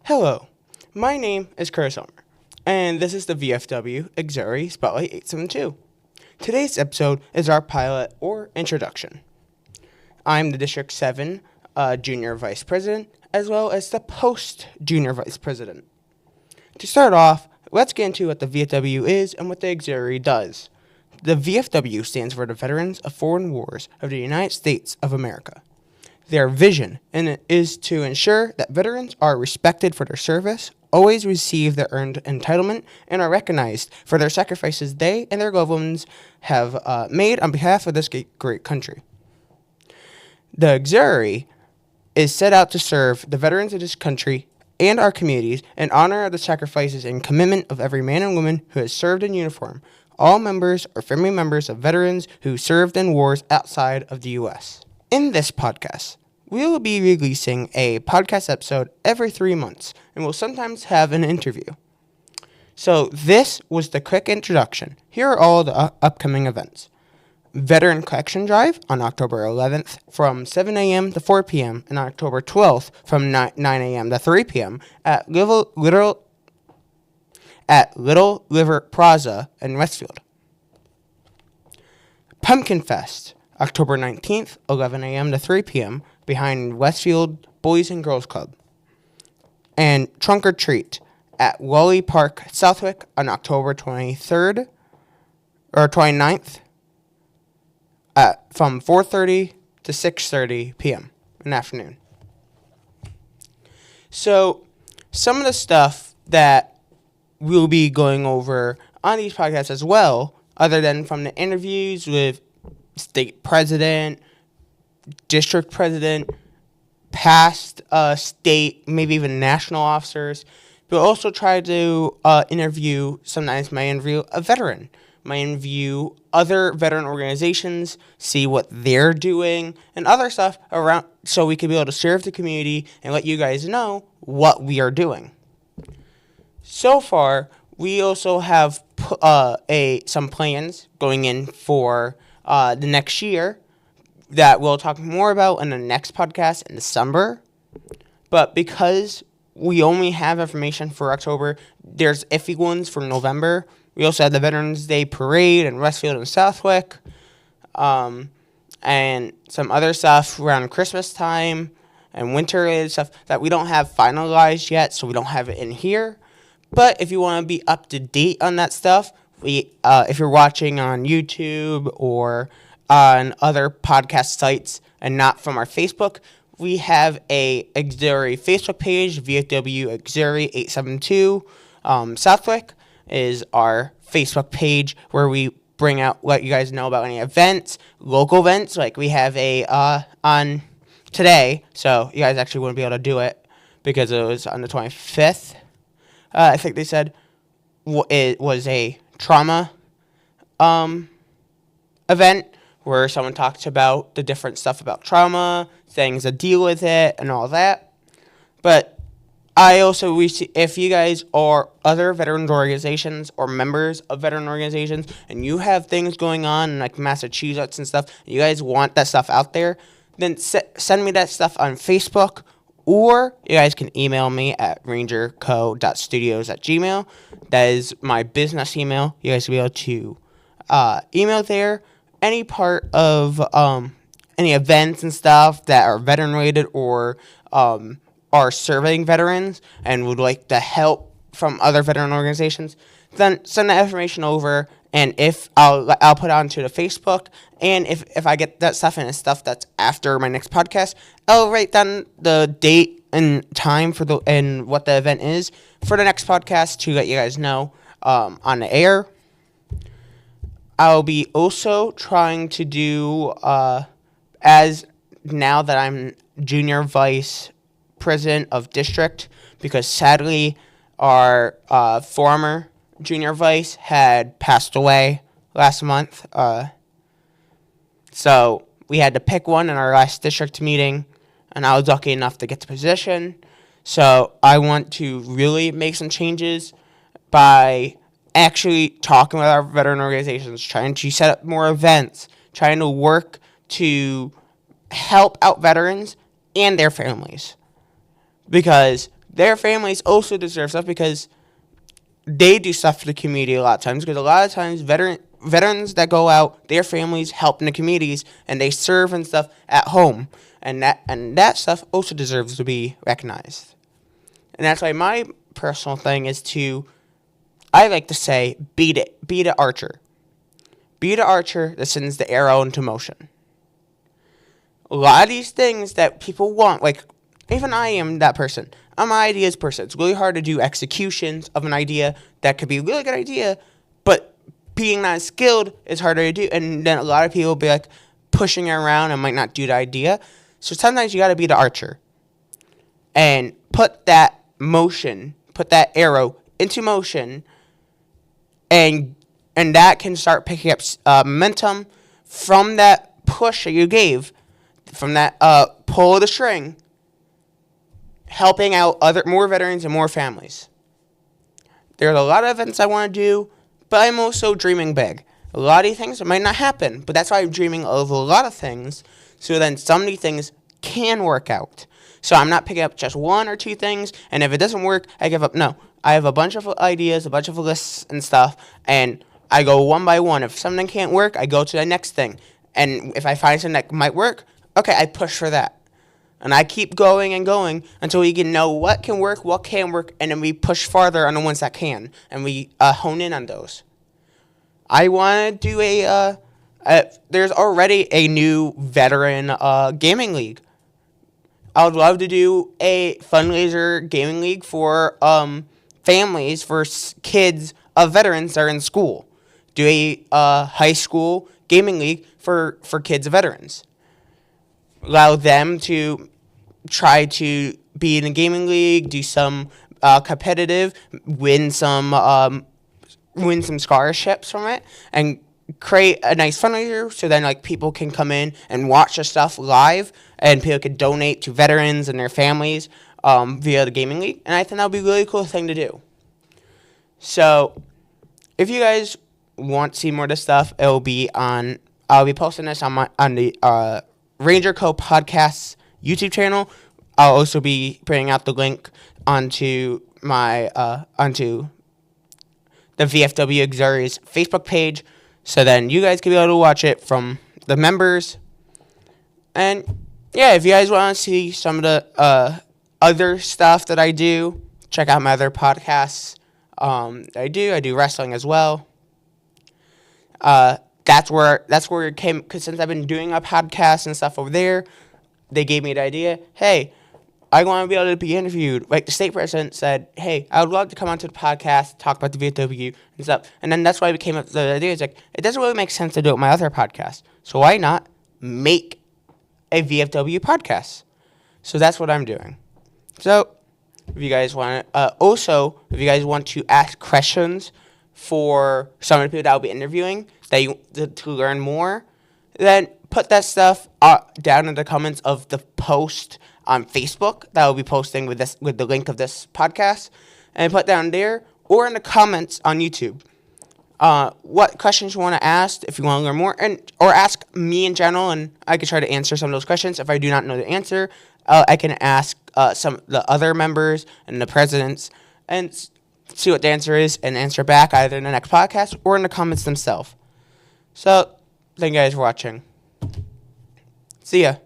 Hello, my name is Curtis Elmer, and this is the VFW Auxiliary Spotlight 872. Today's episode is our pilot or introduction. I'm the District 7 Junior Vice President, as well as the Post-Junior Vice President. To start off, let's get into what the VFW is and what the Auxiliary does. The VFW stands for the Veterans of Foreign Wars of the United States of America. Their vision is to ensure that veterans are respected for their service, always receive their earned entitlement, and are recognized for their sacrifices they and their loved ones have made on behalf of this great country. The Auxiliary is set out to serve the veterans of this country and our communities in honor of the sacrifices and commitment of every man and woman who has served in uniform, all members or family members of veterans who served in wars outside of the U.S. In this podcast, we will be releasing a podcast episode every 3 months, and we'll sometimes have an interview. So this was the quick introduction. Here are all the upcoming events. Veteran Collection Drive on October 11th from 7 a.m. to 4 p.m. and October 12th from 9 a.m. to 3 p.m. at Little River Plaza in Westfield. Pumpkin Fest, October 19th, 11 a.m. to 3 p.m. behind Westfield Boys and Girls Club. And Trunk or Treat at Wally Park, Southwick on October 23rd or 29th from 4:30 to 6:30 p.m. in the afternoon. So some of the stuff that we'll be going over on these podcasts as well, other than from the interviews with state president, district president, past state, maybe even national officers. We'll also try to sometimes might interview a veteran, might interview other veteran organizations, see what they're doing, and other stuff around so we can be able to serve the community and let you guys know what we are doing. So far, we also have some plans going in for the next year that we'll talk more about in the next podcast in December. But because we only have information for October, there's iffy ones for November. We also have the Veterans Day Parade in Westfield and Southwick, and some other stuff around Christmas time and winter-related stuff that we don't have finalized yet, so we don't have it in here. But if you want to be up to date on that stuff, if you're watching on YouTube or on other podcast sites and not from our Facebook, we have a auxiliary Facebook page, VFW Auxiliary 872. Southwick is our Facebook page where we let you guys know about any events, local events, like we have on today, so you guys actually wouldn't be able to do it because it was on the 25th. I think they said it was a trauma event where someone talks about the different stuff about trauma, things that deal with it, and all that. But I also, if you guys are other veterans organizations or members of veteran organizations, and you have things going on in like Massachusetts and stuff, and you guys want that stuff out there, then send me that stuff on Facebook, or you guys can email me at rangerco.studios@gmail.com. That is my business email. You guys will be able to email there any part of any events and stuff that are veteran related or are serving veterans and would like the help from other veteran organizations. Then send that information over, and if I'll put it onto the Facebook, and if I get that stuff and it's stuff that's after my next podcast, I'll write down the date and time and what the event is for the next podcast to let you guys know on the air. I'll be also trying to do, as now that I'm junior vice president of district, because sadly our former junior vice had passed away last month. So we had to pick one in our last district meeting, and I was lucky enough to get the position. So I want to really make some changes by actually talking with our veteran organizations, trying to set up more events, trying to work to help out veterans and their families. Because their families also deserve stuff because they do stuff for the community a lot of times. Because a lot of times, veterans that go out, their families help in the communities, and they serve and stuff at home, and that stuff also deserves to be recognized. And that's why my personal thing is I like to say, be the archer. Be the archer that sends the arrow into motion. A lot of these things that people want, like, even I am that person. I'm an ideas person. It's really hard to do executions of an idea that could be a really good idea, but being not skilled is harder to do. And then a lot of people will be like pushing it around and might not do the idea. So sometimes you got to be the archer and put that arrow into motion, and that can start picking up momentum from that push that you gave, from that pull of the string, helping out more veterans and more families. There's a lot of events I want to do, but I'm also dreaming big. A lot of these things might not happen, but that's why I'm dreaming of a lot of things, so then some of these things can work out. So I'm not picking up just one or two things, and if it doesn't work, I give up. No, I have a bunch of ideas, a bunch of lists and stuff, and I go one by one. If something can't work, I go to the next thing. And if I find something that might work, okay, I push for that. And I keep going and going until we can know what can work, what can't work, and then we push farther on the ones that can, and we hone in on those. I want to do there's already a new veteran gaming league. I would love to do a fundraiser gaming league for families, for kids of veterans that are in school. Do a high school gaming league for kids of veterans. Allow them to try to be in a gaming league, do some competitive, win some scholarships from it, and create a nice fundraiser so then like people can come in and watch the stuff live, and people can donate to veterans and their families via the gaming league. And I think that would be a really cool thing to do. So if you guys want to see more of this stuff, I'll be posting this on the Ranger Co. Podcasts YouTube channel. I'll also be putting out the link onto the VFW Auxiliaries Facebook page, so then you guys can be able to watch it from the members. And yeah, if you guys want to see some of the other stuff that I do, check out my other podcasts. I do wrestling as well. That's where it came, because since I've been doing a podcast and stuff over there, they gave me the idea, hey, I want to be able to be interviewed. Like the state president said, hey, I would love to come onto the podcast, talk about the VFW and stuff. And then that's why we came up with the idea. It's like, it doesn't really make sense to do it with my other podcast. So why not make a VFW podcast? So that's what I'm doing. So if you guys want to ask questions for some of the people that I'll be interviewing to learn more, then put that stuff down in the comments of the post on Facebook that I'll be posting with the link of this podcast, and put down there, or in the comments on YouTube what questions you want to ask if you want to learn more, or ask me in general, and I can try to answer some of those questions. If I do not know the answer, I can ask some of the other members and the presidents and see what the answer is and answer back either in the next podcast or in the comments themselves. So, thank you guys for watching. See ya.